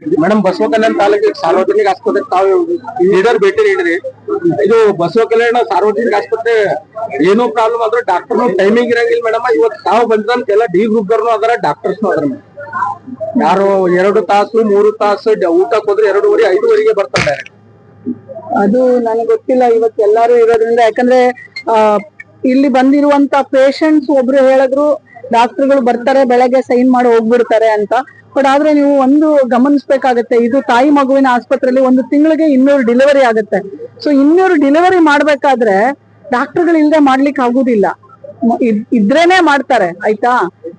Madam Basava ಕಲ್ಯಾಣ ತಾಲೂಕಿಗೆ ಸಾರ್ವಜನಿಕ ಆಸ್ಪತ್ರೆ ತಾವು ಲೀಡರ್ ಭೇಟಿ ನೀಡಿರಿ. ಇದು ಬಸವ ಕಲ್ಯಾಣ ಸಾರ್ವಜನಿಕ ಆಸ್ಪತ್ರೆ ಏನೋ ಪ್ರಾಬ್ಲಮ್ ಆದ್ರೆ ಡಾಕ್ಟರ್ ಟೈಮಿಂಗ್ ಇರಂಗಿಲ್ಲ ಮೇಡಮ್. ಇವತ್ತು ತಾವು ಬಂದಂತ ಎಲ್ಲ ಡಿ ಗ್ರೂಪ್ ದರ್ನು ಅದರ ಡಾಕ್ಟರ್ಸ್ ಅದ್ರ ಯಾರು 2 ತಾಸು 3 ತಾಸು ಊಟಕ್ಕೆ ಹೋದ್ರೆ 2:30 5:30ಗೆ ಬರ್ತಾರೆ. ಅದು ನನಗೆ ಗೊತ್ತಿಲ್ಲ ಇವತ್ತು ಎಲ್ಲಾರು ಇರೋದ್ರಿಂದ. ಯಾಕಂದ್ರೆ ಇಲ್ಲಿ ಬಂದಿರುವಂತ ಪೇಷಂಟ್ಸ್ ಒಬ್ರು ಹೇಳಿದ್ರು ಡಾಕ್ಟರ್ಗಳು ಬರ್ತಾರೆ ಬೆಳಗ್ಗೆ ಸೈನ್ ಮಾಡಿ ಹೋಗ್ಬಿಡ್ತಾರೆ ಅಂತ. ಬಟ್ ಆದ್ರೆ ನೀವು ಒಂದು ಗಮನಿಸ್ಬೇಕಾಗತ್ತೆ, ಇದು ತಾಯಿ ಮಗುವಿನ ಆಸ್ಪತ್ರೆಯಲ್ಲಿ ಒಂದು ತಿಂಗಳಿಗೆ 200 ಡೆಲಿವರಿ ಆಗುತ್ತೆ. ಸೊ 200 ಡೆಲಿವರಿ ಮಾಡ್ಬೇಕಾದ್ರೆ ಡಾಕ್ಟರ್ಗಳು ಇಲ್ಲದೆ ಮಾಡ್ಲಿಕ್ಕೆ ಆಗುದಿಲ್ಲ, ಇದ್ರೇನೆ ಮಾಡ್ತಾರೆ ಆಯ್ತಾ.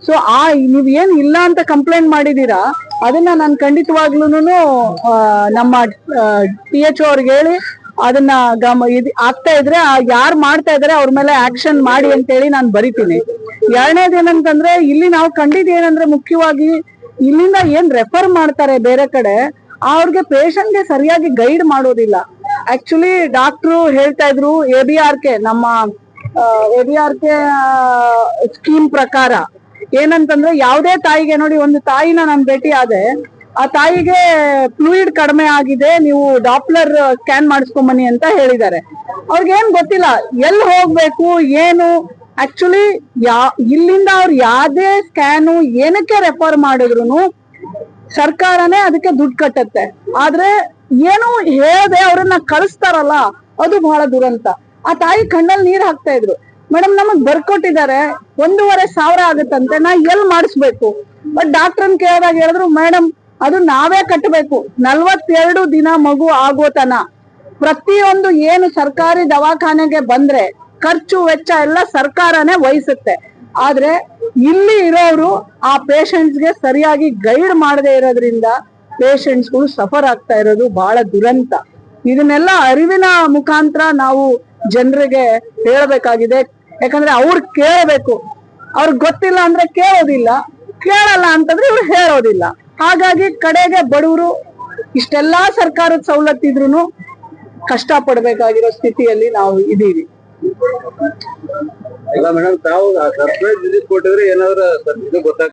ಸೊ ನೀವ್ ಏನ್ ಇಲ್ಲ ಅಂತ ಕಂಪ್ಲೇಂಟ್ ಮಾಡಿದೀರಾ ಅದನ್ನ ನಾನು ಖಂಡಿತವಾಗ್ಲೂನು ನಮ್ಮ THO ಅವ್ರಿಗೆ ಹೇಳಿ ಅದನ್ನ ಆಗ್ತಾ ಇದ್ರೆ ಯಾರು ಮಾಡ್ತಾ ಇದಾರೆ ಅವ್ರ ಮೇಲೆ ಆಕ್ಷನ್ ಮಾಡಿ ಅಂತ ಹೇಳಿ ನಾನು ಬರಿತೀನಿ. ಎರಡನೇದು ಏನಂತಂದ್ರೆ ಇಲ್ಲಿ ನಾವು ಕಂಡಿದ್ ಏನಂದ್ರೆ ಮುಖ್ಯವಾಗಿ ಇಲ್ಲಿಂದ ಏನ್ ರೆಫರ್ ಮಾಡ್ತಾರೆ ಬೇರೆ ಕಡೆ ಅವ್ರಿಗೆ ಪೇಷಂಟ್ಗೆ ಸರಿಯಾಗಿ ಗೈಡ್ ಮಾಡೋದಿಲ್ಲ. ಆಕ್ಚುಲಿ ಡಾಕ್ಟ್ರು ಹೇಳ್ತಾ ಇದ್ರು ABRK ನಮ್ಮ ABRK ಸ್ಕೀಮ್ ಪ್ರಕಾರ ಏನಂತಂದ್ರೆ ಯಾವ್ದೇ ತಾಯಿಗೆ ನೋಡಿ, ಒಂದು ತಾಯಿನ ನಾನು ಭೇಟಿ ಆದೆ, ಆ ತಾಯಿಗೆ ಫ್ಲೂಯಿಡ್ ಕಡಿಮೆ ಆಗಿದೆ, ನೀವು ಡಾಪ್ಲರ್ ಸ್ಕ್ಯಾನ್ ಮಾಡಿಸ್ಕೊಂಬನ್ನಿ ಅಂತ ಹೇಳಿದ್ದಾರೆ. ಅವ್ರಿಗೇನ್ ಗೊತ್ತಿಲ್ಲ ಎಲ್ಲಿ ಹೋಗ್ಬೇಕು ಏನು. ಆಕ್ಚುಲಿ ಇಲ್ಲಿಂದ ಅವ್ರು ಯಾವ್ದೇ ಸ್ಕ್ಯಾನು ಏನಕ್ಕೆ ರೆಫರ್ ಮಾಡಿದ್ರು ಸರ್ಕಾರನೇ ಅದಕ್ಕೆ ದುಡ್ಡು ಕಟ್ಟತ್ತೆ. ಆದ್ರೆ ಏನು ಹೇಳದೆ ಅವ್ರನ್ನ ಕಳಿಸ್ತಾರಲ್ಲ ಅದು ಬಹಳ ದುರಂತ. ಆ ತಾಯಿ ಕಣ್ಣಲ್ಲಿ ನೀರ್ ಹಾಕ್ತಾ ಇದ್ರು. ಮೇಡಮ್ ನಮಗ್ ಬರ್ಕೊಟ್ಟಿದ್ದಾರೆ 1,500 ಆಗುತ್ತಂತೆ, ನಾ ಎಲ್ ಮಾಡಿಸ್ಬೇಕು. ಬಟ್ ಡಾಕ್ಟರ್ನ್ ಕೇಳಿದಾಗ ಹೇಳಿದ್ರು ಮೇಡಮ್ ಅದು ನಾವೇ ಕಟ್ಟಬೇಕು 42 ದಿನ ಮಗು ಆಗೋತನ. ಪ್ರತಿಯೊಂದು ಏನು ಸರ್ಕಾರಿ ದವಾಖಾನೆಗೆ ಬಂದ್ರೆ ಖರ್ಚು ವೆಚ್ಚ ಎಲ್ಲ ಸರ್ಕಾರನೇ ವಹಿಸುತ್ತೆ. ಆದ್ರೆ ಇಲ್ಲಿ ಇರೋರು ಆ ಪೇಷಂಟ್ಸ್ಗೆ ಸರಿಯಾಗಿ ಗೈಡ್ ಮಾಡದೇ ಇರೋದ್ರಿಂದ ಪೇಷಂಟ್ಸ್ಗಳು ಸಫರ್ ಆಗ್ತಾ ಇರೋದು ಬಹಳ ದುರಂತ. ಇದನ್ನೆಲ್ಲ ಅರಿವಿನ ಮುಖಾಂತರ ನಾವು ಜನರಿಗೆ ಹೇಳಬೇಕಾಗಿದೆ. ಯಾಕಂದ್ರೆ ಅವ್ರು ಕೇಳಬೇಕು, ಅವ್ರಿಗೆ ಗೊತ್ತಿಲ್ಲ ಅಂದ್ರೆ ಕೇಳೋದಿಲ್ಲ, ಕೇಳಲ್ಲ ಅಂತಂದ್ರೆ ಇವ್ರು ಹೇಳೋದಿಲ್ಲ. ಹಾಗಾಗಿ ಕಡೆಗೆ ಬಡವರು ಇಷ್ಟೆಲ್ಲಾ ಸರ್ಕಾರದ ಸವಲತ್ತಿದ್ರು ಕಷ್ಟ ಪಡ್ಬೇಕಾಗಿರೋ ಸ್ಥಿತಿಯಲ್ಲಿ ನಾವು ಇದೀವಿ. ಅಲ್ಲ ಮೇಡಮ್, ತಾವು ಸರ್ಪ್ರೈಸ್ ವಿಸಿಟ್ ಕೊಟ್ಟಿದ್ರೆ ಏನಾದ್ರು ಗೊತ್ತಾಗ್ತದೆ.